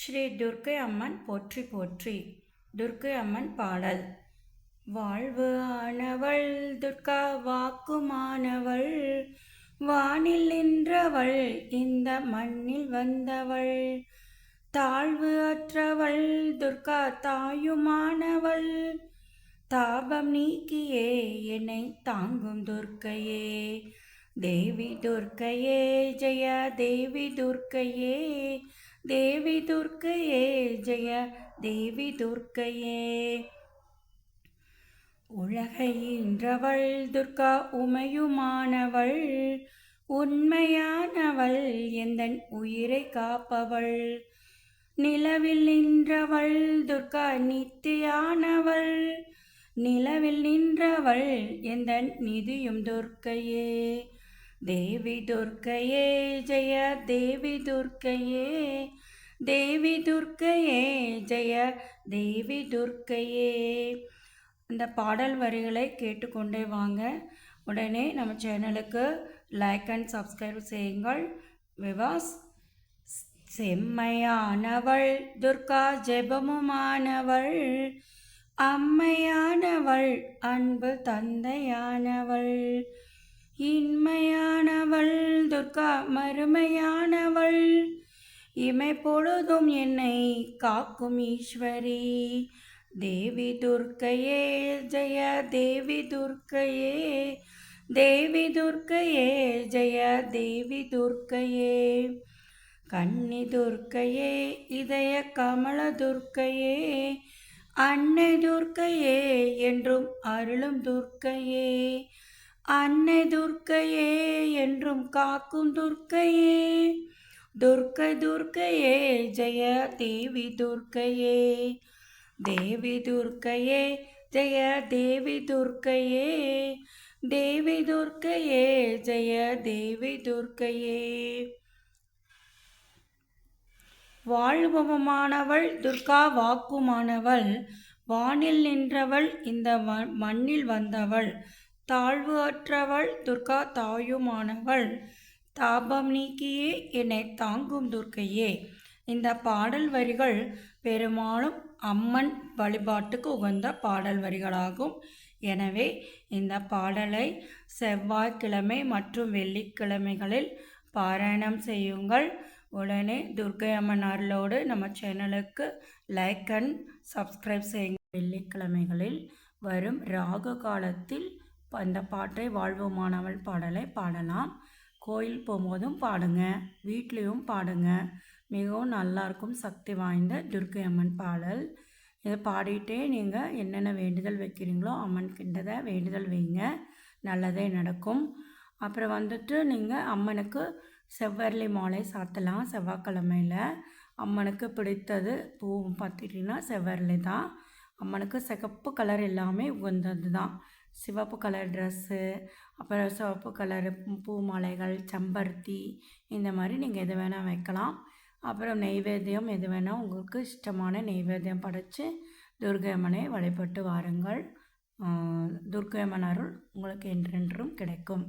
ஸ்ரீ துர்க்கை அம்மன் போற்றி போற்றி. துர்க்கை அம்மன் பாடல். வாழ்வு ஆனவள் துர்கா வாக்குமானவள், வானில் நின்றவள் இந்த மண்ணில் வந்தவள், தாழ்வு அற்றவள் துர்கா தாயுமானவள், தாபம் நீக்கியே என்னை தாங்கும் துர்க்கையே. தேவி துர்க்கையே ஜெய தேவி துர்க்கையே, தேவி துர்க்கையே ஜெய தேவி துர்க்கையே. உலகை ஈன்றவள் துர்கா உமையுமானவள், உண்மையானவள் எந்தன் உயிரை காப்பவள், நிலவில் நின்றவள் துர்கா நித்தியானவள், நிலவில் நின்றவள் எந்தன் நிதியும் துர்க்கையே. தேவி துர்க்கையே ஜெய தேவி துர்க்கையே, தேவி துர்க்கையே ஜெய தேவி துர்க்கையே. இந்த பாடல் வரிகளை கேட்டுக்கொண்டே வாங்க. உடனே நம்ம சேனலுக்கு லைக் அண்ட் சப்ஸ்கிரைப் செய்யுங்கள் விவாஸ். செம்மையானவள் துர்கா ஜெபமுமானவள், அம்மையானவள் அன்பு தந்தையானவள், இன்மையானவள் துர்கா மறுமையானவள், இமை பொழுதும் என்னை காக்கும் ஈஸ்வரி. தேவி துர்க்கையே ஜெய தேவி துர்க்கையே, தேவி துர்க்கையே ஜெய தேவி துர்க்கையே. கன்னி துர்க்கையே இதய கமல துர்க்கையே, அன்னை துர்க்கையே என்றும் அருளும் துர்க்கையே, அன்னை துர்க்கையே என்றும் காக்கும் துர்க்கையே. துர்க்கை துர்க்கையே ஜெய தேவி துர்க்கையே, தேவி துர்க்கையே ஜெய தேவி துர்க்கையே, தேவி துர்க்கையே ஜெய தேவி துர்க்கையே. வாழ்வமானவள் துர்கா வாக்குமானவள், வானில் நின்றவள் இந்த மண்ணில் வந்தவள், தாழ்வு அற்றவள் துர்கா தாயுமானவள், தாபம் நீக்கியே என்னை தாங்கும் துர்க்கையே. இந்த பாடல் வரிகள் பெரும்பாலும் அம்மன் வழிபாட்டுக்கு உகந்த பாடல் வரிகளாகும். எனவே இந்த பாடலை செவ்வாய்க்கிழமை மற்றும் வெள்ளிக்கிழமைகளில் பாராயணம் செய்யுங்கள். உடனே துர்க்கை அம்மன் அருளோடு நம்ம சேனலுக்கு லைக் அண்ட் சப்ஸ்கிரைப் செய்யுங்க. வெள்ளிக்கிழமைகளில் வரும் ராகு காலத்தில் அந்த பாட்டை வாழ்வுமானவள் பாடலை பாடலாம். கோயில் போகும்போதும் பாடுங்க, வீட்லேயும் பாடுங்க. மிகவும் நல்லாயிருக்கும். சக்தி வாய்ந்த துர்க்கை அம்மன் பாடல். இதை பாடிட்டே நீங்கள் என்னென்ன வேண்டுதல் வைக்கிறீங்களோ அம்மன் கிண்டதை வேண்டுதல் வைங்க, நல்லதே நடக்கும். அப்புறம் வந்துட்டு நீங்கள் அம்மனுக்கு செவ்வரளி மாலை சாத்தலாம். செவ்வாய்க்கிழமையில் அம்மனுக்கு பிடித்தது பூ பார்த்துட்டிங்கன்னா செவ்வரளி தான். அம்மனுக்கு சிகப்பு கலர் எல்லாமே உகந்தது தான். சிவப்பு கலர் ட்ரெஸ்ஸு, அப்புறம் சிவப்பு கலர் பூ மாலைகள், செம்பருத்தி, இந்த மாதிரி நீங்கள் எது வேணால் வைக்கலாம். அப்புறம் நெய்வேத்தியம் எது வேணால் உங்களுக்கு இஷ்டமான நெய்வேத்தியம் படைத்து துர்க்கை அம்மனை வழிபட்டு வாருங்கள். துர்க்கை அம்மன் அருள் உங்களுக்கு என்றென்றும் கிடைக்கும்.